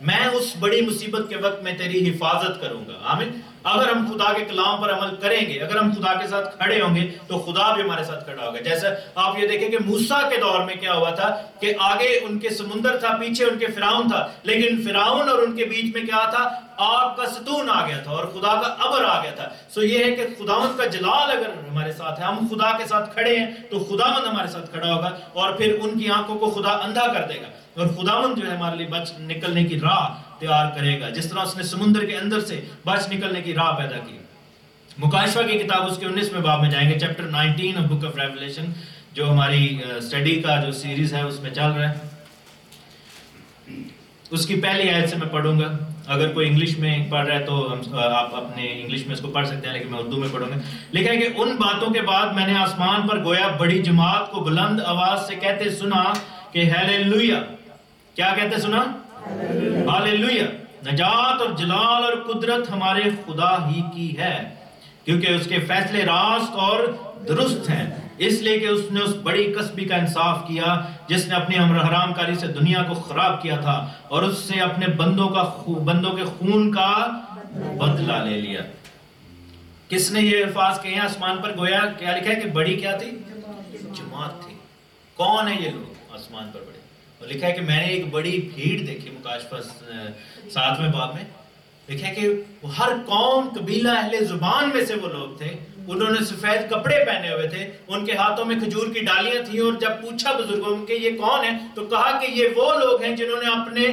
میں اس بڑی مصیبت کے وقت میں تیری حفاظت کروں گا. آمین. اگر ہم خدا کے کلام پر عمل کریں گے, اگر ہم خدا کے ساتھ کھڑے ہوں گے تو خدا بھی ہمارے ساتھ کھڑا ہوگا. جیسا آپ یہ دیکھیں کہ موسیٰ کے دور میں کیا ہوا تھا کہ آگے ان کے سمندر تھا, پیچھے ان کے فرعون تھا, لیکن فرعون اور ان کے بیچ میں کیا تھا, آگ کا ستون آ گیا تھا اور خدا کا ابر آ گیا تھا. سو یہ ہے کہ خداوند کا جلال اگر ہمارے ساتھ ہے, ہم خدا کے ساتھ کھڑے ہیں تو خداوند ہمارے ساتھ کھڑا ہوگا اور پھر ان کی آنکھوں کو خدا اندھا کر دے گا اور خداوند جو ہے ہمارے لیے بچ نکلنے کی راہ تیار کرے گا, جس طرح اس نے سمندر کے اندر سے بچ نکلنے کی راہ پیدا کی. مکاشفہ کی کتاب اس کے 19ویں باب میں جائیں گے, chapter 19 of book of revelation, جو ہماری اسٹڈی کا جو سیریز ہے اس میں چل رہا ہے. اس کی پہلی آیت سے میں پڑھوں گا. اگر کوئی انگلش میں پڑھ رہا ہے تو آپ اپنے انگلش میں اس کو پڑھ سکتے ہیں, لیکن میں اردو میں پڑھوں گا. لکھا ہے کہ ان باتوں کے بعد میں نے آسمان پر گویا بڑی جماعت کو بلند آواز سے کہتے سنا کہ ہیلیلویا. کیا کہتے سنا؟ ہیلیلویا. نجات اور جلال اور قدرت ہمارے خدا ہی کی ہے, کیونکہ اس کے فیصلے راست اور درست ہیں, اس لیے کہ اس نے اس بڑی کسبی کا انصاف کیا جس نے اپنی حرام کاری سے دنیا کو خراب کیا تھا اور اس سے اپنے بندوں کے خون کا بدلہ لے لیا. کس نے یہ الفاظ کہے ہیں آسمان پر گویا؟ کیا لکھا ہے کہ بڑی کیا تھی؟ جماعت تھی. کون ہے یہ لوگ آسمان پر بڑے؟ اور لکھا ہے کہ میں نے ایک بڑی بھیڑ دیکھی. مکاشفہ 7ویں باب میں لکھا ہے کہ ہر قوم, قبیلہ, اہل زبان میں سے وہ لوگ تھے. انہوں نے سفید کپڑے پہنے ہوئے تھے, ان کے ہاتھوں میں کھجور کی ڈالیاں تھیں, اور جب پوچھا بزرگوں کے یہ کون ہے تو کہا کہ یہ وہ لوگ ہیں جنہوں نے اپنے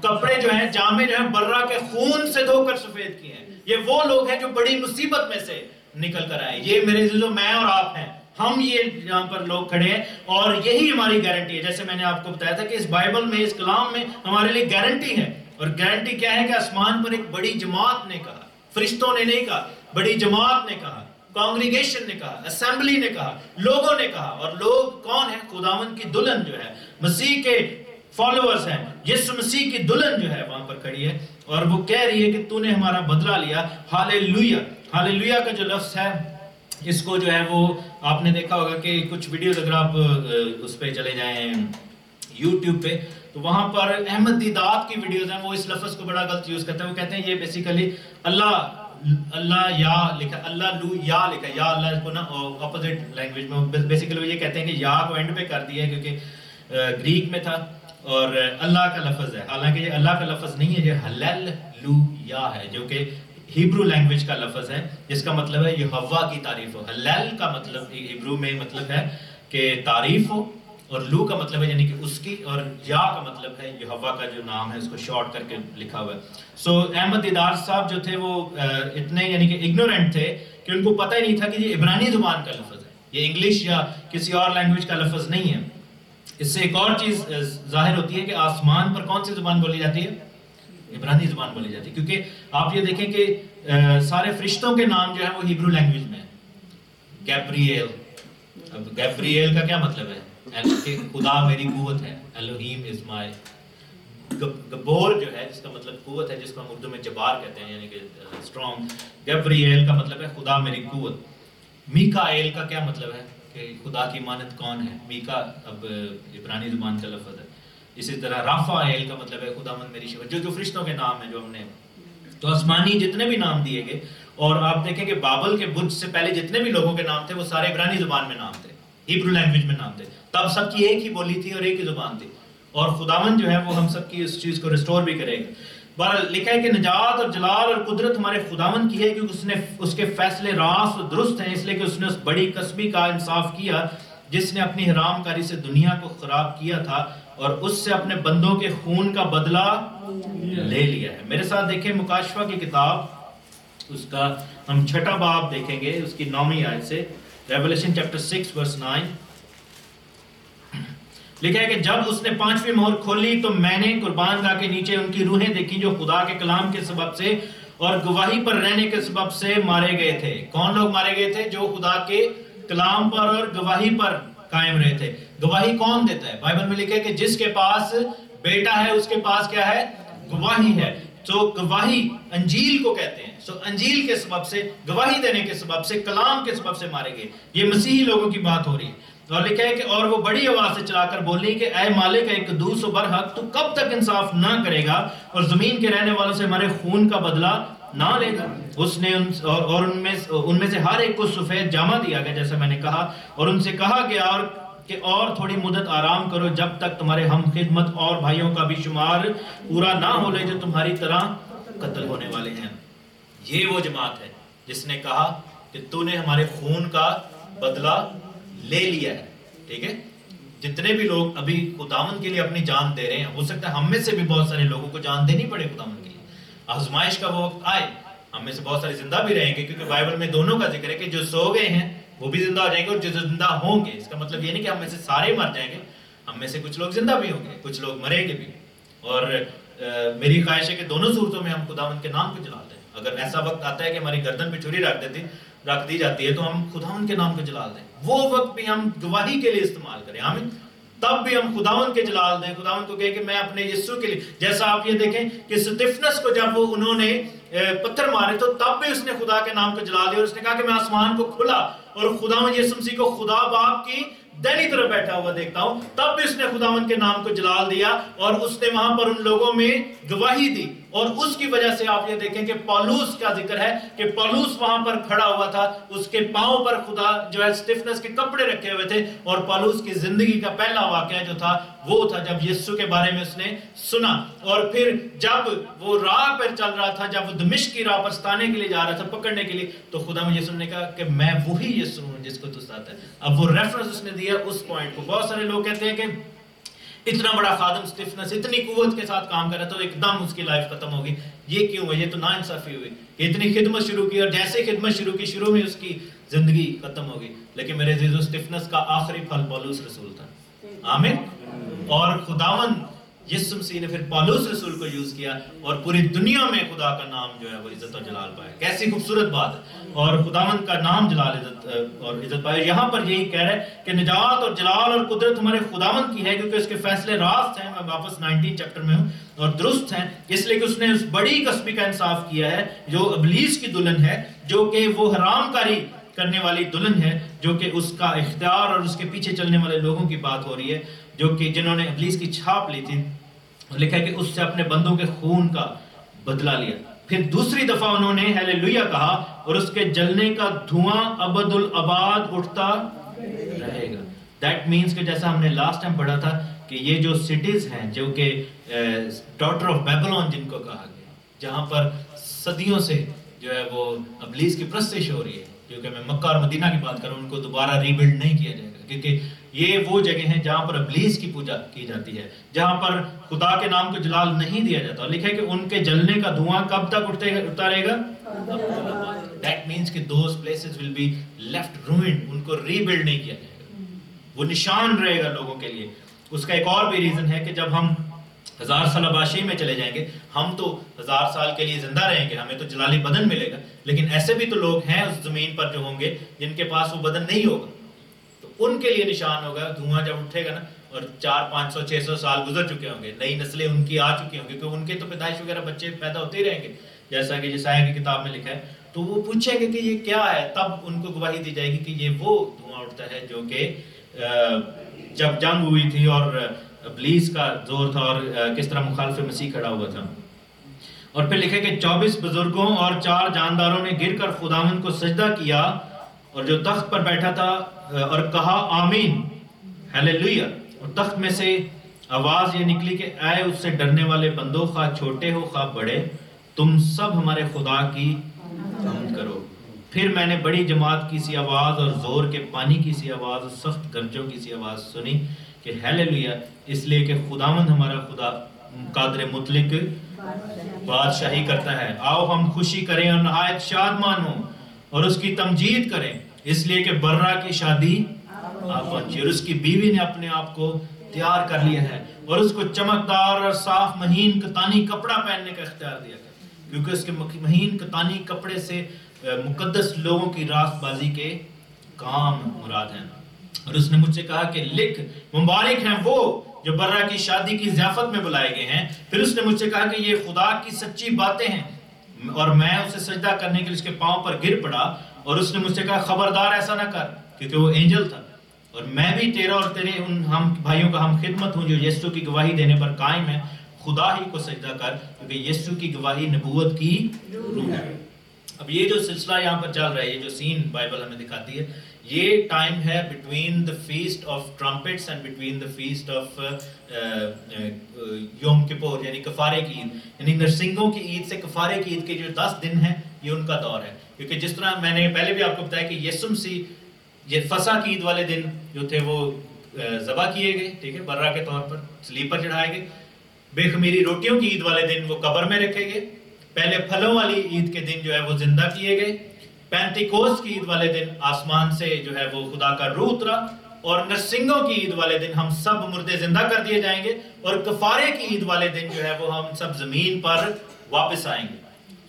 کپڑے جو ہیں, جامے جو ہیں, برہ کے خون سے دھو کر سفید کیے ہیں. یہ وہ لوگ ہیں جو بڑی مصیبت میں سے نکل کر آئے. یہ میرے عزیزو میں اور آپ ہیں, ہم یہ یہاں پر لوگ کھڑے ہیں, اور یہی ہماری گارنٹی ہے. جیسے میں نے آپ کو بتایا تھا کہ اس بائبل میں, اس کلام میں ہمارے لیے گارنٹی ہے. اور گارنٹی کیا ہے کہ آسمان پر ایک بڑی جماعت نے کہا, فرشتوں نے نہیں کہا, بڑی جماعت نے کہا, کانگریگیشن نے کہا, اسمبلی نے کہا, لوگوں نے کہا. اور لوگ کون ہیں؟ خداوند کی دلہن جو ہے, مسیح کے فالوورز ہیں. یسوع مسیح کی دلہن جو ہے وہاں پر کھڑی ہے اور وہ کہہ رہی ہے کہ تو نے ہمارا بدلہ لیا. ہالےلویا. ہالےلویا کا جو لفظ ہے, اس کو جو ہے وہ آپ نے دیکھا ہوگا کہ کچھ ویڈیوز اگر آپ اس پہ چلے جائیں یوٹیوب پہ, تو وہاں پر احمد دیدات کی ویڈیوز ہیں, وہ اس لفظ کو بڑا غلط یوز کرتے ہیں. وہ کہتے ہیں یہ بیسیکلی اللہ یا لکھا, اللہ لو یا لکھا, یا اللہ کو نا اپوزٹ لینگویج میں بیسیکلی وہ یہ کہتے ہیں کہ یا کو اینڈ پہ کر دیا ہے کیونکہ گریک میں تھا اور اللہ کا لفظ ہے. حالانکہ یہ اللہ کا لفظ نہیں ہے, یہ ہلیل لو یا ہے, جو کہ ہیبرو لینگویج کا لفظ ہے, جس کا مطلب ہے یہوہ کی تعریف ہو. ہلیل کا مطلب ہیبرو میں مطلب ہے کہ تعریف ہو, اور لو کا مطلب ہے یعنی کہ اس کی, اور یا کا مطلب ہے یہوہ کا جو نام ہے اس کو شارٹ کر کے لکھا ہوا ہے. سو احمد دیدار صاحب جو تھے وہ اتنے یعنی کہ اگنورنٹ تھے کہ ان کو پتہ ہی نہیں تھا کہ یہ عبرانی زبان کا لفظ ہے, یہ انگلش یا کسی اور لینگویج کا لفظ نہیں ہے. اس سے ایک اور چیز ظاہر ہوتی ہے کہ آسمان پر کون سی زبان بولی جاتی ہے؟ عبرانی زبان بولی جاتی ہے, کیونکہ آپ یہ دیکھیں کہ سارے فرشتوں کے نام جو ہیں وہ ہیبرو لینگویج میں ہیں. گیبریل, اب گیبریل کا کیا مطلب ہے؟ کہ خدا میری قوت ہے. الوہیم از مائی. گبور جو ہے جس کا مطلب قوت ہے, جس کو ہم اردو میں جبار کہتے ہیں یعنی کہ اسٹرانگ. گیبریل کا مطلب ہے خدا میری قوت. میکائیل کا کیا مطلب ہے کہ خدا کی مانند کون ہے؟ میکا اب عبرانی زبان کا لفظ ہے. اسی طرح رافائیل کا مطلب ہے خداوند میری شفاعت. جو فرشتوں کے نام ہیں جو ہم نے, تو آسمانی جتنے بھی نام دیے گئے, اور آپ دیکھیں کہ بابل کے برج سے پہلے جتنے بھی لوگوں کے نام تھے وہ سارے عبرانی زبان میں نام تھے, ہیبرو لینگویج میں نام تھے. تب سب کی ایک ہی بولی تھی اور ایک ہی زبان تھی, اور خداوند جو ہے وہ ہم سب کی اس چیز کو ریسٹور بھی کرے گا. بہرحال لکھا ہے کہ نجات اور جلال اور قدرت ہمارے خداوند کی ہے, کیونکہ اس نے اس کے فیصلے راست و درست ہیں, اس لیے کہ اس نے اس بڑی کسبی کا انصاف کیا جس نے اپنی حرام کاری سے دنیا کو خراب کیا تھا اور اس سے اپنے بندوں کے خون کا بدلہ لے لیا ہے. میرے ساتھ دیکھیں مکاشفہ کی کتاب, اس کا ہم 6واں باب دیکھیں گے, اس کی 9ویں آیت سے. ریویلیشن چیپٹر 6 ورس 9 لکھا ہے کہ جب اس نے 5ویں مہر کھولی تو میں نے قربان گاہ کے نیچے ان کی روحیں دیکھی جو خدا کے کلام کے سبب سے اور گواہی پر رہنے کے سبب سے مارے گئے تھے. کون لوگ مارے گئے تھے؟ جو خدا کے کلام پر اور گواہی پر قائم رہے تھے. گواہی کون دیتا ہے؟ بائبل میں لکھا ہے کہ جس کے پاس بیٹا ہے اس کے پاس کیا ہے؟ گواہی ہے. تو گواہی انجیل کو کہتے ہیں. سو انجیل کے سبب سے, گواہی دینے کے سبب سے, کلام کے سبب سے مارے گئے. یہ مسیحی لوگوں کی بات ہو رہی ہے. اور لکھا ہے کہ اور وہ بڑی آواز سے چلا کر بولی کہ اے مالک اے قدوس و برحق، تو کب تک انصاف نہ کرے گا اور زمین کے رہنے والوں سے ہمارے خون کا بدلہ نہ لے گا؟ اس نے اور ان میں سے ہر ایک کو سفید جامہ دیا گیا جیسا میں نے کہا، اور ان سے کہا گیا اور تھوڑی مدت آرام کرو جب تک تمہارے ہم خدمت اور بھائیوں کا بھی شمار پورا نہ ہو لے جو تمہاری طرح قتل ہونے والے ہیں۔ یہ وہ جماعت ہے جس نے کہا کہ تو نے ہمارے خون کا بدلہ لے لیا ہے، ٹھیک ہے؟ جتنے بھی لوگ ابھی خداوند کے لیے اپنی جان دے رہے ہیں، ہو سکتا ہے ہم میں سے بھی بہت سارے لوگوں کو جان دینی پڑے خداوند کے لیے، آزمائش کا وہ وقت آئے، ہم میں سے بہت سارے زندہ بھی رہیں گے، کیونکہ بائبل میں دونوں کا ذکر ہے کہ جو سو گئے ہیں وہ بھی زندہ ہو جائیں گے اور جو زندہ ہوں گے۔ اس کا مطلب یہ نہیں کہ ہم میں سے سارے مر جائیں گے، ہم میں سے کچھ لوگ زندہ بھی ہوں گے، کچھ لوگ مریں گے بھی۔ اور میری خواہش ہے کہ دونوں صورتوں میں ہم خداوند کے نام کو جلا دیں۔ اگر ایسا وقت آتا ہے کہ ہماری گردن پہ چھری رکھ دی جاتی ہے تو ہم خداوند کے نام کو جلال دیں، وہ وقت بھی ہم گواہی کے لیے استعمال کریں، آمین۔ تب بھی ہم خداوند کے جلال دیں، خداوند کو کہیں کہ میں اپنے یسوع کے لیے، جیسا آپ یہ دیکھیں کہ سٹیفنس کو جب وہ انہوں نے پتھر مارے تو تب بھی اس نے خدا کے نام کو جلا دیا، اور اس نے کہا کہ میں آسمان کو کھلا اور خداوند یسوع مسیح کو خدا باپ کی دہنی طرف بیٹھا ہوا دیکھتا ہوں، تب بھی اس نے خداوند کے نام کو جلال دیا اور اس نے وہاں پر ان لوگوں میں گواہی دی۔ اور اس کی وجہ سے آپ یہ دیکھیں کہ پولوس کا ذکر ہے کہ پولوس وہاں پر کھڑا ہوا تھا، اس کے پاؤں پر خدا جو ہے سٹیفنس کے کپڑے رکھے ہوئے تھے، اور پولوس کی زندگی کا پہلا واقعہ جو تھا وہ تھا جب یسوع کے بارے میں اس نے سنا۔ اور پھر جب وہ راہ پر چل رہا تھا، جب وہ دمشق کی راہ پر ستانے کے لیے جا رہا تھا، پکڑنے کے لیے، تو خدا میں یسوع نے کہا کہ میں وہی یسوع ہوں جس کو تو ستاتا ہے۔ اب وہ ریفرنس اس نے دیا اس پوائنٹ کو۔ بہت سارے لوگ کہتے ہیں کہ اتنا بڑا خادم سٹیفنس اتنی قوت کے ساتھ کام کر رہا تھا تو ایک دم اس کی لائف ختم ہوگی، یہ کیوں ہے؟ یہ تو ناانصافی ہوئی کہ اتنی خدمت شروع کی اور جیسے خدمت شروع کی شروع میں اس کی زندگی ختم ہوگی۔ لیکن میرے عزیزو، سٹیفنس کا آخری پھل پولوس رسول تھا، آمین۔ اور خداوند یسوع مسیح نے پھر پولوس رسول کو یوز کیا اور پوری دنیا میں خدا کا نام جو ہے وہ عزت اور جلال پائے۔ کیسی خوبصورت بات ہے، اور خداوند کا نام جلال اور عزت پائے۔ یہاں پر یہی کہہ رہا ہے کہ نجات اور جلال اور قدرت ہمارے خداوند کی ہے، کیونکہ اس کے فیصلے راست ہیں۔ میں واپس 19 چیپٹر میں ہوں، اور درست ہیں اس لیے کہ اس نے اس بڑی کسبی کا انصاف کیا ہے جو ابلیس کی دلہن ہے، جو کہ وہ حرام کاری کرنے والی دلہن ہے، جو کہ اس کا اختیار اور اس کے پیچھے چلنے والے لوگوں کی بات ہو رہی ہے، جو کہ جنہوں نے ابلیس کی چھاپ لی تھی۔ لکھا ہے کہ اس سے اپنے بندوں کے خون کا بدلہ لیا۔ پھر دوسری دفعہ انہوں نے ہیلیلویا کہا اور اس کے جلنے کا دھواں ابد الاباد اٹھتا رہے گا۔ دیٹ مینس کہ جیسا ہم نے لاسٹ ٹائم پڑھا تھا کہ یہ جو سٹیز ہیں جو کہ ڈاٹر آف بیبلون جن کو کہا گیا، جہاں پر صدیوں سے جو ہے وہ ابلیس کی پرستش ہو رہی ہے، کیونکہ میں مکہ اور مدینہ کی بات کروں، ان کو دوبارہ ری بلڈ نہیں کیا جائے گا، کیونکہ یہ وہ جگہ ہیں جہاں پر ابلیس کی پوجا کی جاتی ہے، جہاں پر خدا کے نام کو جلال نہیں دیا جاتا۔ اور لکھا ہے کہ ان کے جلنے کا دھواں کب تک اٹھتا رہے گا؟ That means کہ those places will be left ruined، ان کو ری بلڈ نہیں کیا جائے گا، وہ نشان رہے گا لوگوں کے لیے۔ اس کا ایک اور بھی ریزن ہے کہ جب ہم 1000 سال آبادی میں چلے جائیں گے، ہم تو 1000 سال کے لیے زندہ رہیں گے، ہمیں تو جلالی بدن ملے گا، لیکن ایسے بھی تو لوگ ہیں اس زمین پر جو ہوں گے جن کے پاس وہ بدن نہیں ہوگا، تو ان کے لیے نشان ہوگا دھواں جب اٹھے گا نا، اور 400 500 600 سال گزر چکے ہوں گے، نئی نسلیں ان کی آ چکی ہوں گی، کیونکہ ان کے تو پیدائش وغیرہ بچے پیدا ہوتے ہی رہیں گے، جیسا کہ یسایہ کی کتاب میں لکھا ہے۔ تو وہ پوچھیں گے کہ یہ کیا ہے، تب ان کو گواہی دی جائے گی کہ یہ وہ دھواں اٹھتا ہے جو کہ جب جنگ ہوئی تھی اور ابلیس کا زور تھا اور کس طرح مخالف مسیح کھڑا ہوا تھا۔ اور پھر لکھے کہ 24 بزرگوں اور 4 جانداروں نے گر کر خداوند کو سجدہ کیا اور جو تخت پر بیٹھا تھا اور کہا آمین، ہیلیلویا۔ اور تخت میں سے آواز یہ نکلی کہ اے اس سے ڈرنے والے بندو، خواہ چھوٹے ہو خواہ بڑے، تم سب ہمارے خدا کی حمد کرو۔ پھر میں نے بڑی جماعت کی سی آواز اور زور کے پانی کی سی آواز اور سخت گرجوں کی سی آواز سنی کہ ہیلیلویا، اس لیے کہ خداوند ہمارا خدا قادر مطلق بادشاہی کرتا ہے۔ آؤ ہم خوشی کریں اور نہایت شادمان ہوں اور اس کی تمجید کریں، اس لیے کہ برا کی شادی آپ پہنچی اور اس کی بیوی نے اپنے آپ کو تیار کر لیا ہے، اور اس کو چمکدار اور صاف مہین کتانی کپڑا پہننے کا اختیار دیا گیا، کیونکہ اس کے مہین کتانی کپڑے سے مقدس لوگوں کی راست بازی کے کام مراد ہیں۔ اور اس نے مجھ سے کہا کہ لکھ، مبارک ہیں وہ جو برا کی شادی کی ضیافت میں بلائے گئے ہیں۔ پھر اس نے مجھ سے کہا کہ یہ خدا کی سچی باتیں ہیں، اور میں اسے سجدہ کرنے کے لیے اس کے پاؤں پر گر پڑا، اور اس نے مجھ سے کہا خبردار ایسا نہ کر، کیونکہ وہ اینجل تھا، اور میں بھی تیرا اور تیرے ان ہم بھائیوں کا ہم خدمت ہوں جو یسوع کی گواہی دینے پر قائم ہے. خدا ہی کو سجدہ کر کیونکہ یسوع کی گواہی نبوت کی روح ہے. اب یہ جو سلسلہ یہاں پر چل رہا ہے, یہ جو سین بائبل ہمیں دکھاتی ہے, یہ ٹائم ہے between the feast of trumpets and between the feast of Yom Kippur یعنی کفارے کی عید, یعنی نرسنگوں کی عید سے کفارے کی عید کے جو 10 دن ہیں یہ ان کا دور ہے. کیونکہ جس طرح میں نے پہلے بھی آپ کو بتایا کہ یسوع مسیح یہ فسح کی عید والے دن جو تھے وہ ذبح کیے گئے, ٹھیک ہے, برہ کے طور پر صلیب پر چڑھائے گئے. بے خمیری روٹیوں کی عید والے دن وہ قبر میں رکھے گئے. پہلے پھلوں والی عید کے دن جو ہے وہ زندہ کیے گئے. پینتیکوست کی عید والے دن آسمان سے جو ہے وہ خدا کا روح اترا. اور نرسنگوں کی عید والے دن ہم سب مردے زندہ کر دیے جائیں گے. اور کفارے کی عید والے دن جو ہے وہ ہم سب زمین پر واپس آئیں گے.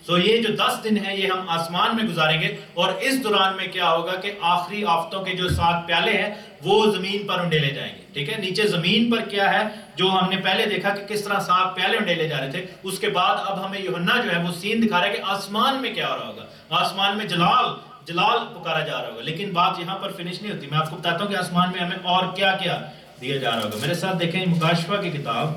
سو یہ جو 10 دن ہیں یہ ہم آسمان میں گزاریں گے. اور اس دوران میں کیا ہوگا کہ آخری آفتوں کے جو 7 پیالے ہیں وہ زمین پر انڈیلے جائیں گے. ٹھیک ہے, نیچے زمین پر کیا ہے جو ہم نے پہلے دیکھا کہ کس طرح 7 پیالے انڈیلے جا رہے تھے. اس کے بعد اب ہمیں یوحنا جو ہے وہ سین دکھا رہا ہے کہ آسمان میں کیا ہو رہا ہوگا. آسمان میں جلال پکارا جا رہا ہوگا. لیکن بات یہاں پر فنش نہیں ہوتی. میں آپ کو بتاتا ہوں کہ آسمان میں ہمیں اور کیا کیا دیا جا رہا ہوگا. میرے ساتھ دیکھیں مکاشفہ کی کتاب.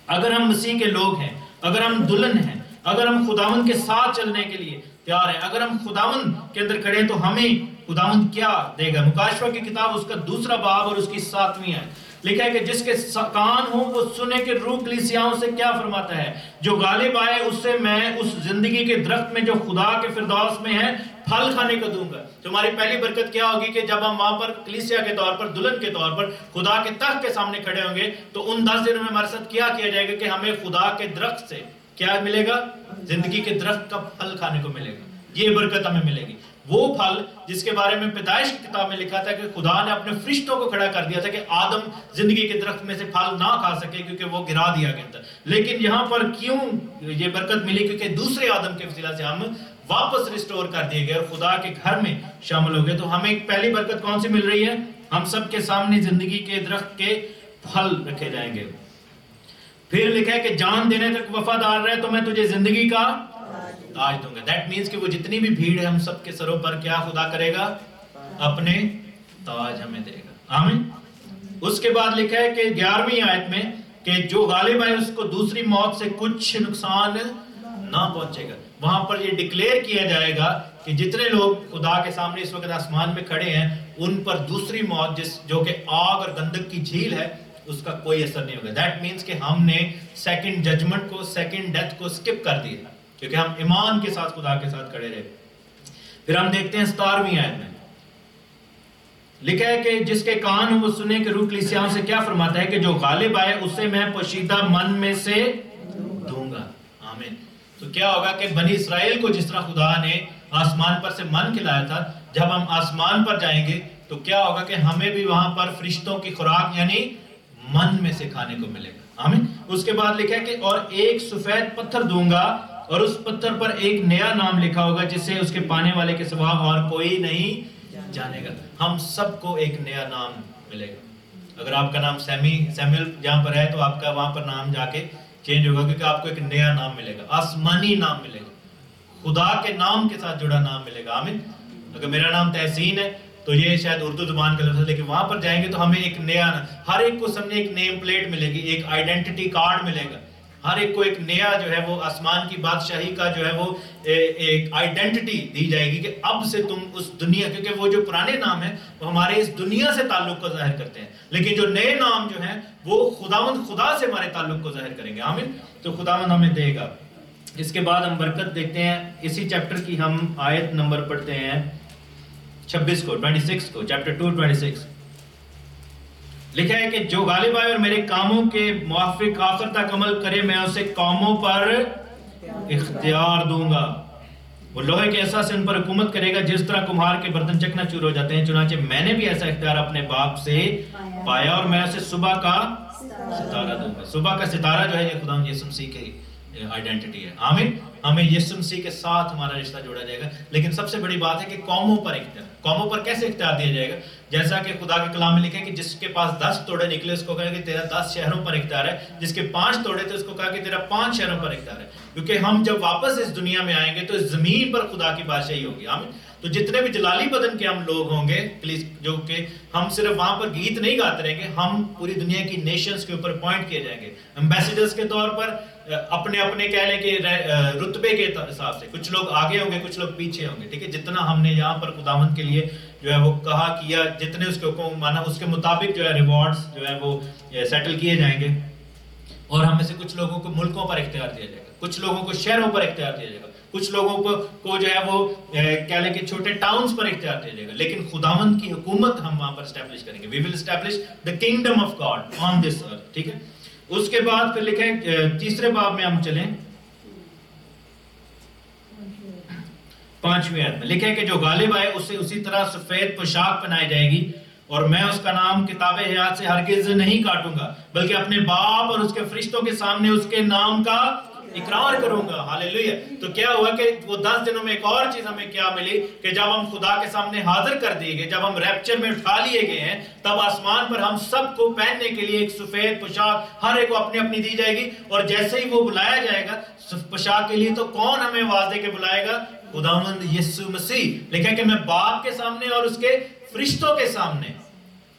اگر ہم مسیح کے لوگ ہیں, اگر ہم دلہن ہیں, اگر ہم خداوند کے ساتھ چلنے کے لیے تیار ہیں, اگر ہم خداوند کے اندر کھڑے ہیں تو ہمیں خداوند کیا دے گا. مکاشفہ کی کتاب اس کا 2 باب اور اس کی 7ویں آیت لکھا ہے کہ جس کے کان ہوں وہ سنے کہ روح کلیسیاؤں سے کیا فرماتا ہے. جو غالب آئے اس سے میں اس زندگی کے درخت میں جو خدا کے فردوس میں ہے پھل کھانے کو دوں گا. تو ہماری پہلی برکت کیا ہوگی کہ جب ہم وہاں پر کلیسیا کے طور پر, دلہن کے طور پر خدا کے تخت کے سامنے کھڑے ہوں گے تو ان 10 دنوں میں ہمارے ساتھ کیا جائے گا کہ ہمیں خدا کے درخت سے کیا ملے گا, زندگی کے درخت کا پھل کھانے کو ملے گا. یہ برکت ہمیں ملے گی. وہ پھل جس کے بارے میں پیدائش کی کتاب میں لکھا تھا کہ خدا نے اپنے فرشتوں کو کھڑا کر دیا تھا کہ آدم زندگی کے درخت میں سے پھل نہ کھا سکے کیونکہ وہ گرا دیا گیا تھا. لیکن یہاں پر کیوں یہ برکت ملی؟ کیونکہ دوسرے آدم کے وسیلہ سے ہم واپس ریسٹور کر دیے گئے اور خدا کے گھر میں شامل ہو گئے. تو ہمیں پہلی برکت کون سی مل رہی ہے؟ ہم سب کے سامنے زندگی کے درخت کے پھل رکھے جائیں گے. پھر لکھا ہے کہ جان دینے تک وفادار رہے تو میں تجھے زندگی کا تاج دوں گا. دیٹ مینس کہ وہ جتنی بھی بھیڑ ہے ہم سب کے سروں پر کیا خدا کرے گا؟ اپنے تاج ہمیں دے گا. آمین. اس کے بعد لکھا ہے کہ 11ویں آیت میں کہ جو غالب ہے اس کو دوسری موت سے کچھ نقصان نہ پہنچے گا. وہاں پر یہ ڈکلیئر کیا جائے گا کہ جتنے لوگ خدا کے سامنے اس وقت آسمان میں کھڑے ہیں ان پر دوسری موت جو کہ آگ اور گندک کی جھیل ہے اس کا کوئی اثر نہیں ہوگا. دیٹ مینس کہ ہم نے سیکنڈ ججمنٹ کو, سیکنڈ ڈیتھ کو سکپ کر دیا کیونکہ ہم ایمان کے ساتھ خدا کے ساتھ کھڑے رہے. پھر ہم دیکھتے ہیں 17ویں آیت میں لکھا ہے کہ جس کے کان ہوں وہ سنے کہ روح کلیسیاؤں سے کیا فرماتا ہے کہ جو غالب آئے اسے میں پوشیدہ من میں سے دوں گا. آمین. تو کیا ہوگا کہ بنی اسرائیل کو جس طرح خدا نے آسمان پر سے من کھلایا تھا, جب ہم آسمان پر جائیں گے تو کیا ہوگا کہ ہمیں بھی وہاں پر فرشتوں کی خوراک یعنی من میں سے کھانے کو ملے گا. آمین. اس کے بعد لکھا ہے کہ اور ایک سفید پتھر دوں گا اور اس پتھر پر ایک نیا نام لکھا ہوگا جسے اس کے پانے والے کے سوا اور کوئی نہیں جانے گا. ہم سب کو ایک نیا نام ملے گا. اگر آپ کا نام سیموئل جہاں پر ہے تو آپ کا وہاں پر نام جا کے چینج ہوگا کیونکہ آپ کو ایک نیا نام ملے گا, آسمانی نام ملے گا, خدا کے نام کے ساتھ جڑا نام ملے گا. آمین. اگر میرا نام تحسین ہے تو یہ شاید اردو زبان کا لفظ ہے, لیکن وہاں پر جائیں گے تو ہمیں ایک نیا, ہر ایک کو سامنے ایک نیم پلیٹ ملے گی, ایک آئیڈینٹی کارڈ ملے گا. ہر ایک کو ایک نیا جو ہے وہ آسمان کی بادشاہی کا جو ہے وہ ایک آئیڈینٹی دی جائے گی کہ اب سے تم اس دنیا, کیونکہ وہ جو پرانے نام ہیں وہ ہمارے اس دنیا سے تعلق کو ظاہر کرتے ہیں, لیکن جو نئے نام جو ہیں وہ خداوند خدا سے ہمارے تعلق کو ظاہر کریں گے. آمین. تو خداوند ہمیں دے گا. اس کے بعد ہم برکت دیکھتے ہیں. اسی چیپٹر کی ہم آیت نمبر پڑھتے ہیں 26 کو, 26 کو, چیپٹر 2:26. لکھا ہے کہ جو غالب آئے اور میرے کاموں کے موافق آخر تک عمل کرے میں اسے قوموں پر اختیار دوں گا. وہ لوہے کے ایسا سے ان پر حکومت کرے گا جس طرح کمہار کے برتن چکنا چور ہو جاتے ہیں. چنانچہ میں نے بھی ایسا اختیار اپنے باپ سے پایا اور میں اسے صبح کا ستارہ دوں گا. صبح کا ستارہ جو ہے یہ خدا یسوع مسیح کی آئیڈینٹی ہے. آمین. ہمیں یسوع مسیح کے ساتھ ہمارا رشتہ جوڑا جائے گا. لیکن سب سے بڑی بات ہے کہ قوموں پر اختیار. قوموں پر کیسے اختیار دیا جائے گا؟ جیسا کہ خدا کے کلام میں لکھا ہے کہ جس کے پاس 10 توڑے نکلے اس کو کہا کہ تیرا 10 شہروں پر اختیار ہے. جس کے 5 توڑے تھے اس کو کہا کہ تیرا 5 شہروں پر اختیار ہے. کیونکہ ہم جب واپس اس دنیا میں آئیں گے تو اس زمین پر خدا کی بادشاہی ہوگی. آمین. تو جتنے بھی جلالی بدن کے ہم لوگ ہوں گے جو کہ ہم صرف وہاں پر گیت نہیں گاتے رہیں گے, ہم پوری دنیا کی نیشنز کے اوپر اپوائنٹ کیے جائیں گے ایمبیسیڈرز کے طور پر, اپنے اپنے کہہ لیں کہ رتبے کے حساب سے. کچھ لوگ آگے ہوں گے, کچھ لوگ پیچھے ہوں گے, ٹھیک ہے. جتنا ہم نے یہاں پر خداوند کے لیے جو ہے وہ کہا کیا, جتنے اس کے حکم مانا, اس کے مطابق جو ہے ریوارڈز جو ہے وہ سیٹل کیے جائیں گے. اور ہم میں سے کچھ لوگوں کو ملکوں پر اختیار دیا جائے گا, کچھ لوگوں کو شہروں پر اختیار دیا جائے گا, کچھ لوگوں کو جو ہے وہ کہہ لیں کہ چھوٹے ٹاؤنز پر اختیار دیا جائے گا. لیکن خداوند کی حکومت ہم وہاں پر اسٹیبلش کریں گے. We will establish the kingdom of God on this earth, ٹھیک ہے. اس کے بعد پھر لکھیں تیسرے باب میں ہم چلیں 5ویں آیت میں لکھیں کہ جو غالب آئے اسے اسی طرح سفید پوشاک پہنائی جائے گی, اور میں اس کا نام کتاب حیات سے ہرگز نہیں کاٹوں گا, بلکہ اپنے باپ اور اس کے فرشتوں کے سامنے اس کے نام کا اقرار کروں گا. ہاللیلویہ. تو کیا ہوا کہ وہ 10 دنوں میں ایک اور چیز ہمیں کیا ملی کہ جب ہم خدا کے سامنے حاضر کر دیے گئے, جب ہم ریپچر میں اٹھا لیے گئے ہیں, تب آسمان پر ہم سب کو پہننے کے لیے ایک سفید پوشاک ہر ایک کو اپنی اپنی دی جائے گی. اور جیسے ہی وہ بلایا جائے گا پوشاک کے لیے, تو کون ہمیں آواز دے کے بلائے گا؟ خداوند یسوع مسیح. لکھا کہ میں باپ کے سامنے اور اس کے فرشتوں کے سامنے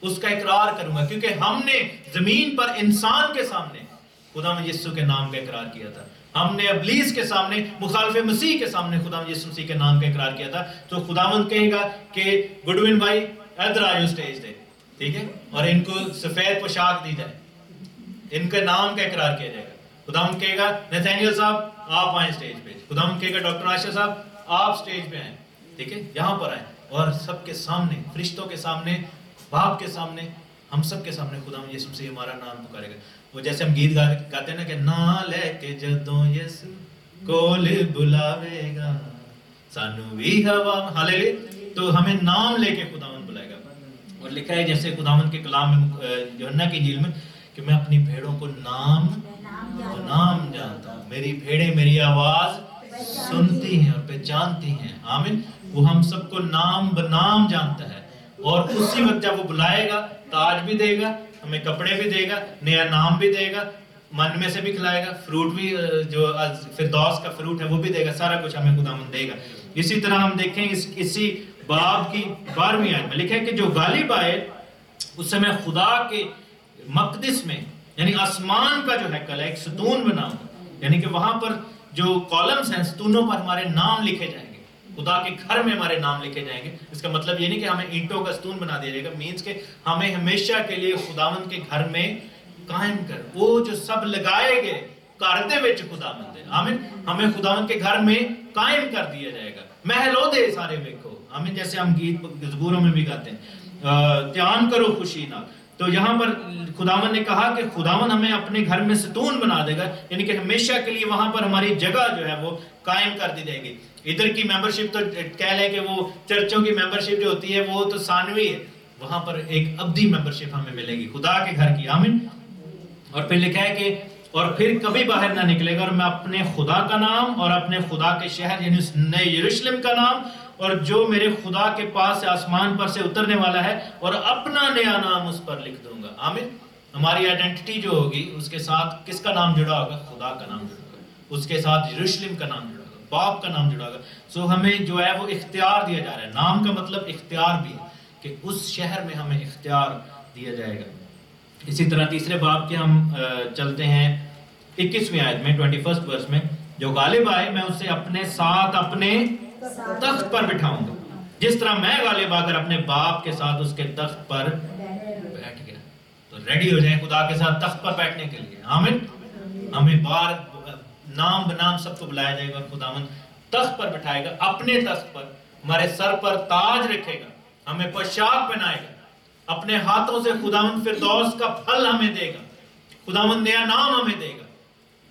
اس کا اقرار کروں گا, کیونکہ ہم نے زمین پر انسان کے سامنے خداوند یسوع کے نام کا اقرار کیا تھا. ہم نے ابلیس کے سامنے, مخالف مسیح کے سامنے خداوند یسوع مسیح کے نام کا اقرار کیا تھا. تو خداوند کہے گا کہ گڈون بھائی ادھر آئیو سٹیج دے, ٹھیک ہے, اور ان کو سفید پوشاک دی جائے, ان کے نام کا اقرار کیا جائے گا. خداوند کہے گا نتھینیل صاحب آپ آئیں سٹیج پہ. خداوند کہے گا ڈاکٹر عائشہ صاحب آپ سٹیج پہ آئیں, ٹھیک ہے, یہاں پر آئیں, اور سب کے سامنے, فرشتوں کے سامنے, باپ کے سامنے, ہم سب کے سامنے خداوند یسوع مسیح ہمارا نام پکارے گا. وہ جیسے ہم گیت گاتے ہیں نا کہ نا لے کے جدوں یسوع کول بلاوے گا سانو بھی ہوا, ہاللیلویہ. تو ہمیں نام لے کے خداوند بلائے گا. اور لکھا ہے جیسے خداوند کے کلام میں یوحنا کی انجیل میں کہ میں اپنی بھیڑوں کو نام جانتا ہوں, میری بھیڑیں میری آواز سنتی ہیں اور پہچانتی ہیں. آمین. وہ ہم سب کو نام بنام جانتا ہے, اور اسی وقت جب وہ بلائے گا تاج بھی دے گا, ہمیں کپڑے بھی دے گا, نیا نام بھی دے گا, من میں سے بھی کھلائے گا, فروٹ بھی جو فردوس کا فروٹ ہے وہ بھی دے گا, سارا کچھ ہمیں خداوند دے گا. اسی طرح ہم دیکھیں اسی باب کی 12ویں آیت میں لکھا ہے کہ جو غالب آئے اس سے میں خدا کے مقدس میں یعنی آسمان کا جو ہیکل ہے ایک ستون بناؤں گا. یعنی کہ وہاں پر جو کالمز ہیں, ستونوں پر ہمارے نام لکھے جائیں گے, خدا کے گھر میں ہمارے نام لکھے جائیں گے. اس کا مطلب یہ نہیں کہ ہمیں اینٹوں کا ستون بنا دیا جائے گا, مینز کہ ہمیں ہمیشہ کے لیے خداوند کے گھر میں قائم کر, وہ جو سب لگائے گئے گھر دے وچ خداوند ہے. آمین. ہمیں خداوند کے گھر میں قائم کر دیا جائے گا. محل دے سارے ویکھو. آمین. جیسے ہم گیت زبوروں میں بھی گاتے ہیں, دھیان کرو خوشی نال. تو یہاں پر خداوند نے کہا کہ خداوند ہمیں اپنے گھر میں ستون بنا دے گا, یعنی کہ ہمیشہ کے لیے وہاں پر ہماری جگہ جو ہے وہ قائم کر دی جائے گی. ادھر کی ممبرشپ تو کہہ لیں کہ وہ چرچوں کی ممبرشپ جو ہوتی ہے وہ تو ثانوی ہے, وہاں پر ایک ابدی ممبرشپ ہمیں ملے گی خدا کے گھر کی. آمین. اور پھر لکھا ہے کہ اور پھر کبھی باہر نہ نکلے گا, اور میں اپنے خدا کا نام اور اپنے خدا کے شہر یعنی اس نئے یروشلم کا نام اور جو میرے خدا کے پاس سے آسمان پر سے اترنے والا ہے, اور اپنا نیا نام اس پر لکھ دوں گا. آمین. ہماری آئیڈینٹی جو ہوگی اس کے ساتھ کس کا نام جڑا ہوگا؟ خدا کا نام جڑا ہوگا, اس کے ساتھ یروشلم کا نام جڑا ہوگا, باپ کا نام جڑا ہوگا. سو ہمیں جو ہے وہ اختیار دیا جا رہا ہے. نام کا مطلب اختیار بھی ہے کہ اس شہر میں ہمیں اختیار دیا جائے گا. اسی طرح تیسرے باب کے ہم چلتے ہیں 21ویں آیت میں 21st ورس میں, جو غالب آئے میں اسے اپنے ساتھ اپنے تخت پر بٹھاؤں گا, جس طرح میں غالب آ کر اپنے باپ کے ساتھ اس کے تخت پر بیٹھ گیا. تو ریڈی ہو جائیں خدا کے ساتھ تخت پر بیٹھنے کے لیے. آمین. ہمیں بار نام بنام سب کو بلایا جائے گا, اور خداوند تخت پر بٹھائے گا, اپنے تخت پر ہمارے سر پر تاج رکھے گا, ہمیں پوشاک پہنائے گا, اپنے ہاتھوں سے خداوند فردوس کا پھل ہمیں دے گا, خداوند نیا نام ہمیں دے گا,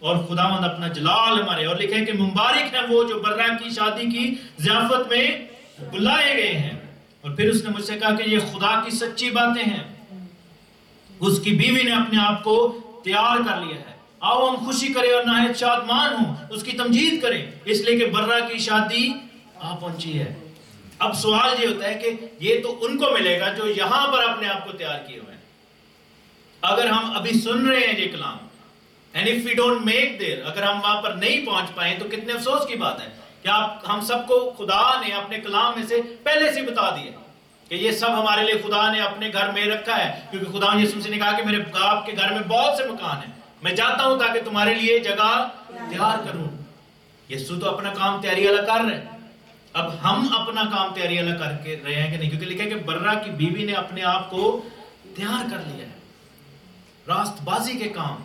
اور خداوند اپنا جلال ہمارے. اور لکھے کہ مبارک ہیں وہ جو برہ کی شادی کی ضیافت میں بلائے گئے ہیں. اور پھر اس نے مجھ سے کہا کہ یہ خدا کی سچی باتیں ہیں, اس کی بیوی نے اپنے آپ کو تیار کر لیا ہے, آؤ ہم خوشی کریں اور نہایت شادمان ہوں, اس کی تمجید کریں, اس لیے کہ برہ کی شادی آ پہنچی ہے. اب سوال یہ ہوتا ہے کہ یہ تو ان کو ملے گا جو یہاں پر اپنے آپ کو تیار کیے ہوئے ہیں. اگر ہم ابھی سن رہے ہیں یہ کلام, and if we don't make there, اگر ہم وہاں پر نہیں پہنچ پائیں تو کتنے افسوس کی بات ہے کہ ہم سب کو خدا نے اپنے کلام میں سے پہلے سے بتا دیا کہ یہ سب ہمارے لیے خدا نے اپنے گھر میں رکھا ہے، کیونکہ خدا یسوع مسیح نے کہا کہ میرے باپ کے گھر میں بہت سے مکان ہیں، میں جاتا ہوں تاکہ تمہارے لیے جگہ تیار کروں۔ یسوع تو اپنا کام تیاری والا کر رہے ہیں، اب ہم اپنا کام تیاری والا کر کے رہے ہیں کہ نہیں؟ کیونکہ لکھا ہے کہ برہ کی بیوی نے اپنے آپ کو تیار کر لیا ہے راست بازی کے کام۔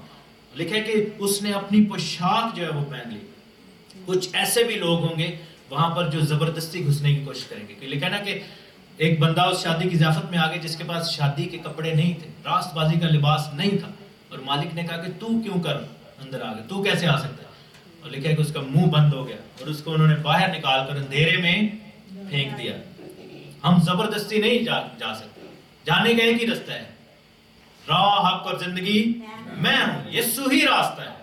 لکھا ہے کہ اس نے اپنی پوشاک جو ہے وہ پہن لی۔ کچھ ایسے بھی لوگ ہوں گے وہاں پر جو زبردستی گھسنے کی کوشش کریں گے، کہ لکھا ہے نا کہ ایک بندہ اس شادی کی ضیافت میں آ گیا جس کے پاس شادی کے کپڑے نہیں تھے، راست بازی کا لباس نہیں تھا، اور مالک نے کہا کہ تو کیوں کر اندر آ گیا، تو کیسے آ سکتا ہے؟ اور لکھا ہے کہ اس کا منہ بند ہو گیا اور اس کو انہوں نے باہر نکال کر اندھیرے میں پھینک دیا۔ ہم زبردستی نہیں جا سکتے، جانے کا ایک ہی رستہ ہے، راہ حق اور زندگی میں ہوں، یسوع ہی راستہ ہے،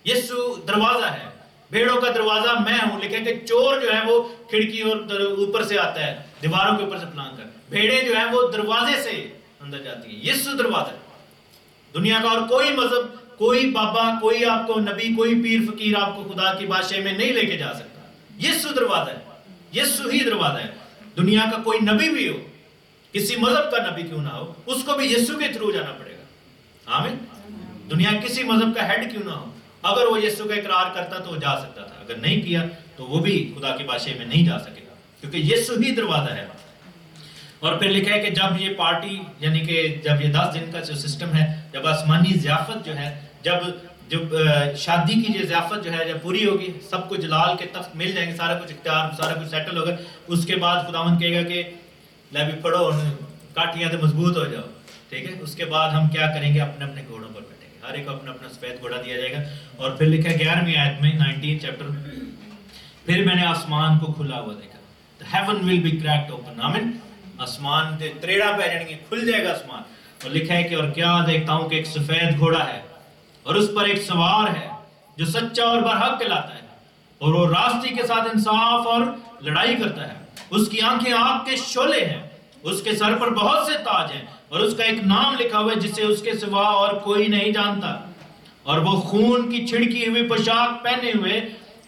یسوع دروازہ ہے، بھیڑوں کا دروازہ میں ہوں۔ لکھا ہے کہ چور جو ہے وہ کھڑکی اور اوپر سے آتا ہے، دیواروں کے اوپر سے پلانگ کر، بھیڑیں جو ہیں وہ دروازے سے اندر جاتی ہیں، یسوع دروازہ ہے۔ دنیا کا اور کوئی مذہب، کوئی بابا، کوئی آپ کو نبی، کوئی پیر فقیر آپ کو خدا کی بادشاہی میں نہیں لے کے جا سکتا، یسوع دروازہ ہے، یسوع ہی دروازہ ہے۔ دنیا کا کوئی نبی بھی ہو، کسی مذہب کا نبی کیوں نہ ہو، اس کو بھی یسوع کے تھرو جانا پڑے گا۔ آمین۔ دنیا کسی مذہب کا ہیڈ کیوں نہ ہو، اگر وہ یسوع کا اقرار کرتا تو وہ جا سکتا تھا، اگر نہیں کیا تو وہ بھی خدا کی بادشاہی میں نہیں جا سکے گا، کیونکہ یسوع ہی دروازہ ہے۔ اور پھر لکھا ہے کہ جب یہ پارٹی، یعنی کہ جب یہ 10 دن کا جو سسٹم ہے، جب آسمانی ضیافت جو ہے، جب شادی کی یہ ضیافت جو ہے جب پوری ہوگی، سب کو جلال کے تخت مل جائیں گے، سارا کچھ اختیار، سارا کچھ سیٹل ہوگا، اس کے بعد خداوند کہے گا کہ لے بھی پڑھو کاٹیاں تو مضبوط ہو جاؤ، ٹھیک ہے؟ اس کے بعد ہم کیا کریں گے؟ اپنے اپنے گھوڑوں پر بیٹھیں گے، ہر ایک کو اپنا اپنا سفید گھوڑا دیا جائے گا۔ اور پھر لکھا ہے 11ویں آیت میں 19 چیپٹر، پھر میں نے آسمان کو کھلا ہوا دیکھا، the heaven will be cracked open، آمین۔ آسمان دے تریڑا پہ جائیں گے، کھل جائے گا آسمان، اور لکھا ہے کہ اور کیا دیکھتا ہوں کہ ایک سفید گھوڑا ہے اور اس پر ایک سوار ہے جو سچا اور برحق کہلاتا ہے، اور وہ راستی کے ساتھ انصاف اور لڑائی کرتا ہے، اس کی آنکھیں آگ کے شعلے ہیں، اس کے سر پر بہت سے تاج ہیں، اور اس کا ایک نام لکھا ہوا ہے جسے اس کے سوا اور کوئی نہیں جانتا، اور وہ خون کی چھڑکی ہوئی پوشاک پہنے ہوئے،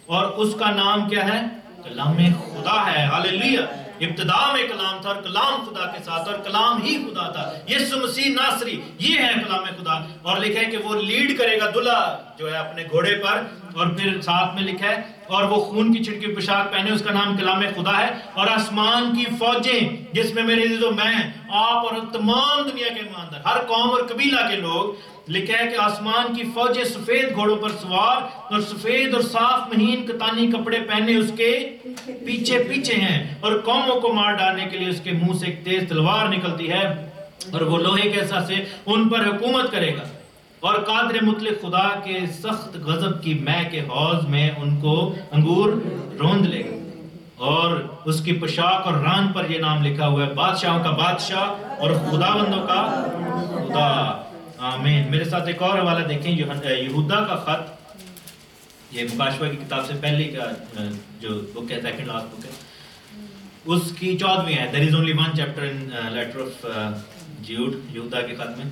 اور اس کا نام کیا ہے؟ کلام خدا ہے۔ ہاللیلویہ۔ ابتدا میں کلام تھا اور کلام خدا کے ساتھ اور کلام ہی خدا تھا، یسوع مسیح ناصری، یہ ہے کلام خدا۔ اور لکھا ہے کہ وہ لیڈ کرے گا دلہا جو ہے اپنے گھوڑے پر، اور پھر ساتھ میں لکھا ہے اور وہ خون کی چھڑکی پوشاک پہنے، اس کا نام کلام خدا ہے، اور آسمان کی فوجیں جس میں میرے عزیزو میں، آپ اور تمام دنیا کے ایماندار، ہر قوم اور قبیلہ کے لوگ، لکھا ہے کہ آسمان کی فوجیں سفید گھوڑوں پر سوار اور سفید اور صاف مہین کتانی کپڑے پہنے اس کے پیچھے پیچھے ہیں، اور قوموں کو مار ڈالنے کے لیے اس کے منہ سے ایک تیز تلوار نکلتی ہے، اور وہ لوہے کے عصا سے ان پر حکومت کرے گا، اور قادر مطلق خدا کے سخت غضب کی مے کے حوض میں ان کو انگور روند لے گا۔ اور اس کی پوشاک اور ران پر یہ نام لکھا ہوا ہے، بادشاہوں کا بادشاہ اور خداوندوں کا خدا۔ آمین۔ میرے ساتھ ایک اور حوالہ دیکھیں، یہودا کا خط، یہ مکاشفہ کی کتاب سے پہلی کا جو بک ہے، سیکنڈ لاسٹ بک ہے، اس کی 14ویں ہے، there is only one chapter in letter of Jude، یہودا کے خط میں،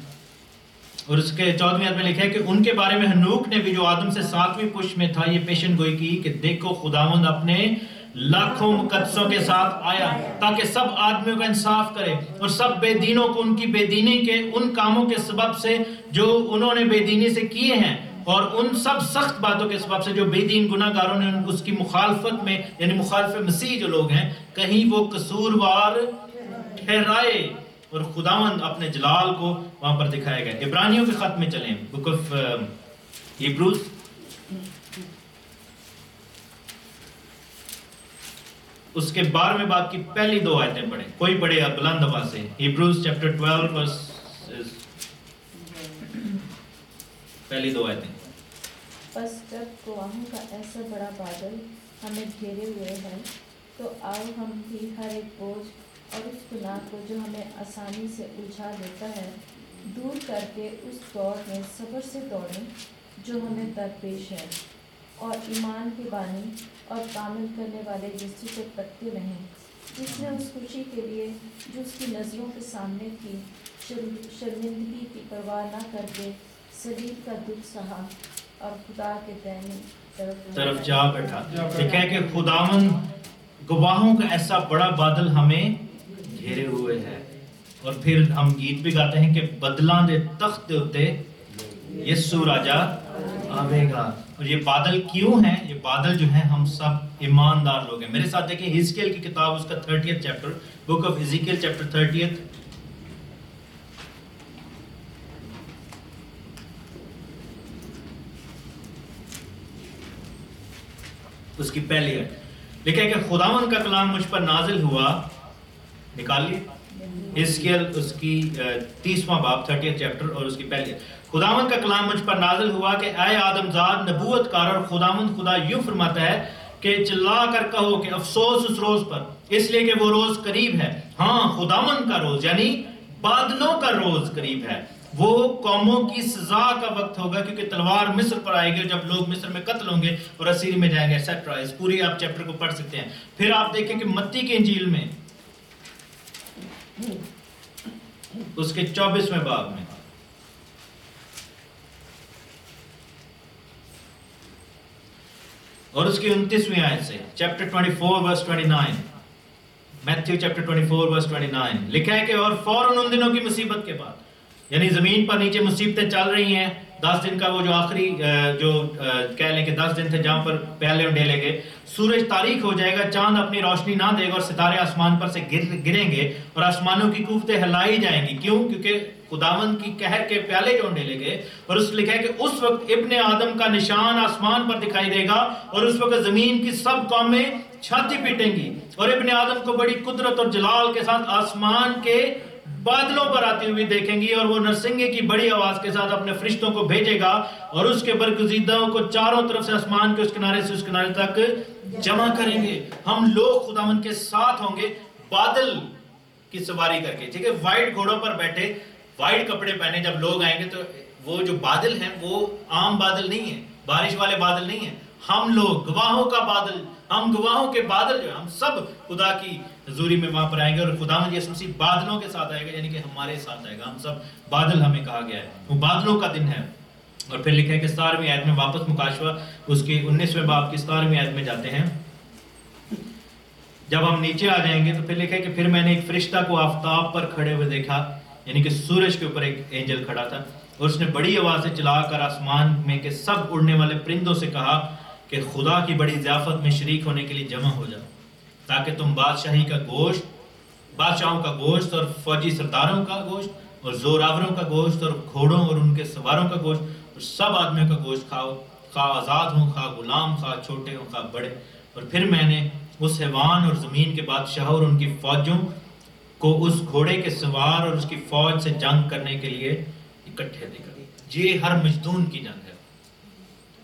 اور اس کے 14ویں آیت میں لکھا ہے کہ ان کے بارے میں ہنوک نے بھی جو آدم سے 7ویں پشت میں تھا یہ پیشن گوئی کی کہ دیکھو خداوند اپنے لاکھوں مقدسوں کے ساتھ آیا تاکہ سب آدمیوں کا انصاف کرے اور سب بے دینوں کو ان کی بے دینی کے ان کاموں کے سبب سے جو انہوں نے بے دینی سے کیے ہیں اور ان سب سخت باتوں کے سبب سے جو بے دین گناہ گاروں نے اس کی مخالفت میں، یعنی مخالف مسیح جو لوگ ہیں، کہیں وہ قصوروار ٹھہرائے، اور خداوند اپنے جلال کو وہاں پر دکھائے گئے۔ عبرانیوں کے خط میں چلیں، بک آف ہیبروز، اس کے 12ویں باب کی پہلی 2 آیتیں پڑھیں، کوئی پڑھے گا بلند آواز سے، ہیبروز چیپٹر 12 ورس پہلی 2 آیتیں۔ بس جب گواہوں کا ایسا بڑا بادل ہمیں گھیرے ہوئے ہے تو آؤ ہم بھی ہر ایک بوجھ اور اس گناہ کو جو ہمیں آسانی سے الجھا لیتا ہے دور کر کے اس دوڑ میں صبر سے دوڑیں جو ہمیں درپیش ہے، اور ایمان کے بانی اور کامل کرنے والے یسوع کو تکتے رہیں، جس نے اس خوشی کے لیے جو اس کی نظروں کے سامنے تھی شرمندگی کی پرواہ نہ کر کے صلیب کا دکھ سہا اور خدا کے دائیں طرف جا بیٹھا. لکھا ہے کہ خداوند گواہوں کا ایسا بڑا بادل ہمیں گھیرے ہوئے ہے. اور پھر ہم گیت بھی گاتے ہیں کہ بدلاں دے تخت دے اتے یسوع راجا آوے گا. اور یہ بادل کیوں ہیں؟ یہ بادل جو ہیں ہم سب ایماندار لوگ ہیں. میرے ساتھ دیکھیں حزقیل کی کتاب اس کا 30th چیپٹر، بک آف حزقیل چیپٹر 30 اس کی پہلی ہے. لکھا ہے کہ خداوند کا کلام مجھ پر نازل ہوا. نکال لیے حزقیل اس کی 30واں باب 30th چیپٹر اور اس کی پہلی ہے. خداوند کا کلام مجھ پر نازل ہوا کہ اے آدم زاد نبوت کار، اور خداوند خدا یوں فرماتا ہے کہ چلا کر کہو کہ افسوس اس روز پر، اس لیے کہ وہ روز قریب ہے. ہاں خداوند کا روز یعنی بادلوں کا روز قریب ہے. وہ قوموں کی سزا کا وقت ہوگا کیونکہ تلوار مصر پر آئے گی جب لوگ مصر میں قتل ہوں گے اور اسیری میں جائیں گے ایٹسٹرا. اس پوری آپ چیپٹر کو پڑھ سکتے ہیں. پھر آپ دیکھیں کہ متی کی انجیل میں اس کے 24ویں باب میں اور اس کی 29ویں آیت سے چیپٹر 24 ورس 29 میتھیو چیپٹر 24 ورس 29 لکھا ہے کہ اور فوراً ان دنوں کی مصیبت کے بعد، یعنی زمین پر نیچے مصیبتیں چل رہی ہیں. 10 دن کا وہ جو آخری جو کہہ لیں کہ 10 دن تھے جہاں پر پہلے ڈیلے گئے. سورج تاریک ہو جائے گا، چاند اپنی روشنی نہ دے گا اور ستارے آسمان پر سے گریں گے اور آسمانوں کی قوتیں ہلائی جائیں گی. کیوں؟ کیونکہ خداوند کی قہر کے پیالے جو ڈیلے گئے. اور اس لکھا ہے کہ اس وقت ابن آدم کا نشان آسمان پر دکھائی دے گا اور اس وقت زمین کی سب قومیں چھاتی پیٹیں گی اور ابن آدم کو بڑی قدرت اور جلال کے ساتھ آسمان کے بادلوں پر آتی ہوئی دیکھیں گی. اور وہ نرسنگے کی بڑی آواز کے ساتھ اپنے فرشتوں کو بھیجے گا اور اس کے برگزیدوں کو چاروں طرف سے آسمان کے اس کنارے سے اس کنارے تک جمع کریں گے. ہم لوگ خداوند کے ساتھ ہوں گے بادل کی سواری کر کے. ٹھیک ہے، وائٹ گھوڑوں پر بیٹھے، وائٹ کپڑے پہنے جب لوگ آئیں گے تو وہ جو بادل ہیں وہ عام بادل نہیں ہیں، بارش والے بادل نہیں ہیں. ہم لوگ گواہوں کا بادل، ہم گواہوں کے بادل جو ہیں، ہم سب خدا کی حضوری میں وہاں پر آئیں گے اور خداوند یسوع مسیح بادلوں کے ساتھ آئے گا، یعنی کہ ہمارے ساتھ آئے گا. ہم سب بادل ہمیں کہا گیا ہے، وہ بادلوں کا دن ہے. اور پھر لکھا ہے کہ 17ویں آیت میں واپس مکاشفہ اس کی 19ویں باب کی 17ویں آیت میں جاتے ہیں. جب ہم نیچے آ جائیں گے تو پھر لکھا ہے کہ پھر میں نے ایک فرشتہ کو آفتاب پر کھڑے ہوئے دیکھا، یعنی کہ سورج کے اوپر ایک اینجل کھڑا تھا، اور اس نے بڑی آواز سے چلا کر آسمان میں کے سب اڑنے والے پرندوں سے کہا کہ خدا کی بڑی ضیافت میں شریک ہونے کے لیے جمع ہو جاؤ، تاکہ تم بادشاہی کا گوشت، بادشاہوں کا گوشت اور فوجی سرداروں کا گوشت اور زوراوروں کا گوشت اور گھوڑوں اور ان کے سواروں کا گوشت اور سب آدمیوں کا گوشت کھاؤ، خواہ آزاد ہوں، خواہ غلام، خواہ چھوٹے ہوں، خواہ بڑے. اور پھر میں نے اس حیوان اور زمین کے بادشاہوں اور ان کی فوجوں کو اس گھوڑے کے سوار اور اس کی فوج سے جنگ کرنے کے لیے اکٹھے دیکھا. یہ ہر مجدون کی جنگ ہے.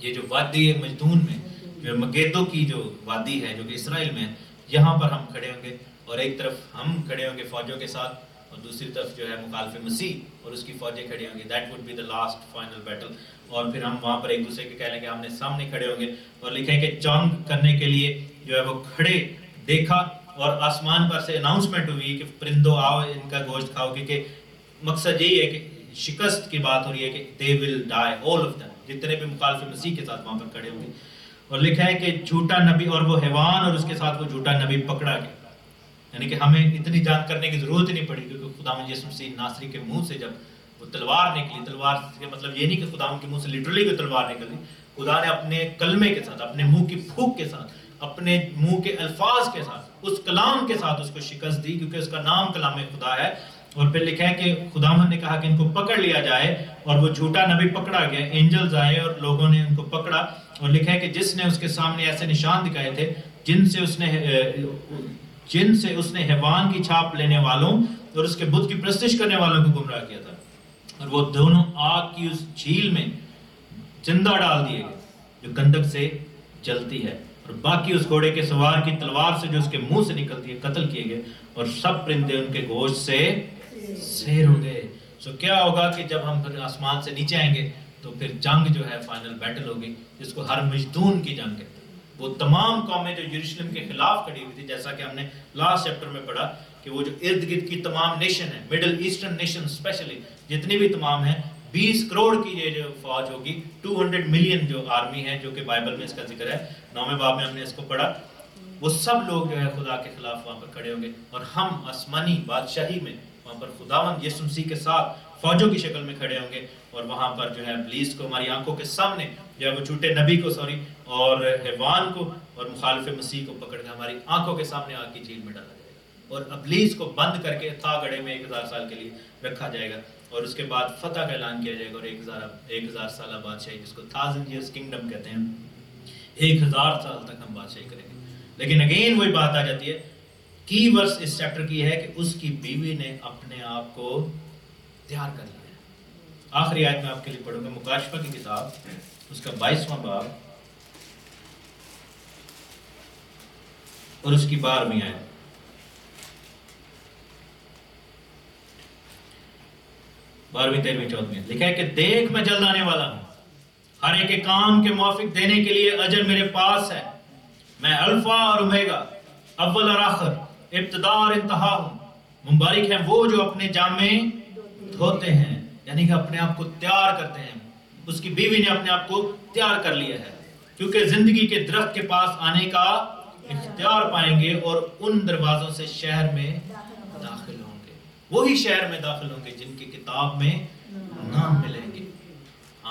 یہ جو وادی ہے مجدون میں، جو مگیدو کی جو وادی ہے جو کہ اسرائیل میں ہے، یہاں پر ہم کھڑے ہوں گے اور ایک طرف ہم کھڑے ہوں گے فوجوں کے ساتھ اور دوسری طرف جو ہے مخالف مسیح اور اس کی فوجیں کھڑی ہوں گی. That would be the last final battle. اور پھر ہم وہاں پر ایک دوسرے کے کہہ لیں گے ہم نے سامنے کھڑے ہوں گے. اور لکھا ہے کہ جنگ کرنے کے لیے جو ہے وہ کھڑے دیکھا اور آسمان پر سے اناؤنسمنٹ ہوئی کہ پرندوں آؤ ان کا گوشت کھاؤ، کیونکہ مقصد یہی ہے کہ شکست کی بات ہو رہی ہے کہ they will die all of them، جتنے بھی مخالف مسیح کے ساتھ وہاں پر کھڑے ہوں گے. اور لکھا ہے کہ جھوٹا نبی اور وہ حیوان اور اس کے ساتھ وہ جھوٹا نبی پکڑا گیا. یعنی کہ ہمیں اتنی جان کرنے کی ضرورت ہی نہیں پڑی کیونکہ خداوند یسوع مسیح ناصری کے منہ سے جب وہ تلوار نکلی، تلوار کے مطلب یہ نہیں کہ خداوند کے منہ سے لٹرلی کوئی تلوار نکلی، خدا نے اپنے کلمے کے ساتھ، اپنے منہ کی پھونک کے ساتھ، اپنے منہ کے الفاظ کے ساتھ، اس کلام کے ساتھ اس کو شکست دی، کیونکہ اس کا نام کلام خدا ہے. اور پھر لکھا ہے کہ خداوند نے کہا کہ ان کو پکڑ لیا جائے اور وہ جھوٹا نبی پکڑا گیا. اینجلز آئے اور لوگوں نے ان کو پکڑا. اور لکھا ہے کہ جس نے اس کے سامنے ایسے نشان دکھائے تھے جن سے اس نے حیوان کی چھاپ لینے والوں اور اس کے بت کی پرستش کرنے والوں کو گمراہ کیا تھا. اور وہ دونوں آگ کی اس جھیل میں زندہ ڈال دیے گئے جو گندک سے جلتی ہے. اور باقی اس گھوڑے کے سوار کی تلوار سے جو اس کے منہ سے نکلتی ہے قتل کیے گئے اور سب پرندے ان کے گوشت سے سیر ہو گئے. سو کیا ہوگا کہ جب ہم پھر آسمان سے نیچے آئیں گے تو پھر جنگ جو ہے فائنل بیٹل ہوگی جس کو ہر مجدون کی جنگ کہتے ہیں. وہ تمام قومیں جو یروشلم کے خلاف کھڑی ہوئی تھی، جیسا کہ ہم نے لاسٹ چیپٹر میں پڑھا کہ وہ جو ارد گرد کی تمام نیشن ہیں، مڈل ایسٹرن نیشن اسپیشلی جتنی بھی تمام ہیں، 20 کروڑ کی یہ جو فوج ہوگی، 200 ملین جو آرمی ہے، جو کہ بائبل میں اس کا ذکر ہے، 9ویں باب میں ہم نے اس کو پڑھا، وہ سب لوگ جو ہے خدا کے خلاف وہاں پر کھڑے ہوں گے، اور ہم آسمانی بادشاہی میں وہاں پر خداوند یسوع مسیح کے ساتھ فوجوں کی شکل میں کھڑے ہوں گے، اور وہاں پر جو ہے ابلیس کو ہماری آنکھوں کے سامنے، جو ہے وہ جھوٹے نبی کو اور حیوان کو اور مخالف مسیح کو پکڑ کے ہماری آنکھوں کے سامنے آگ کی جھیل میں ڈالا جائے گا، اور ابلیس کو بند کر کے تھا گڑھے میں 1000 سال کے لیے رکھا جائے گا، اور اس کے بعد فتح کا اعلان کیا جائے گا، اور 1000 سالہ بادشاہی، جس کو 1000 years kingdom کہتے ہیں، 1000 سال تک ہم بادشاہی کریں گے۔ لیکن اگین وہی بات آ جاتی ہے، کی ورس اس چیپٹر کی ہے کہ اس کی بیوی نے اپنے آپ کو تیار کر لیا ہے۔ آخری آیت میں آپ کے لیے پڑھوں گا، مکاشفہ کی کتاب اس کا 22واں باب اور اس کی 12ویں آیت۔ 12ویں 13ویں 14ویں لکھا ہے کہ دیکھ میں جلد آنے والا ہوں، ہر ایک کے کام کے موافق دینے کے لیے اجر میرے پاس ہے، میں الفا اور اومیگا، اول اور آخر، ابتدا اور انتہا ہوں۔ مبارک ہیں وہ جو اپنے جامے دھوتے ہیں، یعنی کہ اپنے آپ کو تیار کرتے ہیں۔ اس کی بیوی نے اپنے آپ کو تیار کر لیا ہے، کیونکہ زندگی کے درخت کے پاس آنے کا اختیار پائیں گے، اور ان دروازوں سے شہر میں داخل ہوں گے۔ وہی شہر میں داخل ہوں گے جن کی کتاب میں نام ملیں گے۔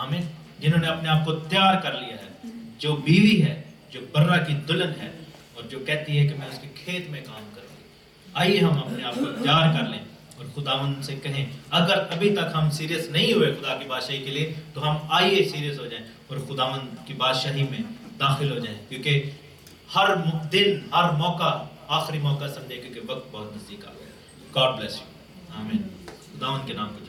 آمین۔ جنہوں نے اپنے آپ کو تیار کر لیا ہے، جو بیوی ہے، جو برہ کی دلہن ہے، اور جو کہتی ہے کہ میں اس کے کھیت میں کام کروں گی۔ آئیے ہم اپنے آپ کو تیار کر لیں اور خداوند سے کہیں، اگر ابھی تک ہم سیریس نہیں ہوئے خدا کی بادشاہی کے لیے، تو ہم آئیے سیریس ہو جائیں اور خداوند کی بادشاہی میں داخل ہو جائیں، کیونکہ ہر دن، ہر موقع آخری موقع سمجھے، کیونکہ وقت بہت نزدیک آ گیا۔ God bless you. آمین۔ خداوند کے نام کو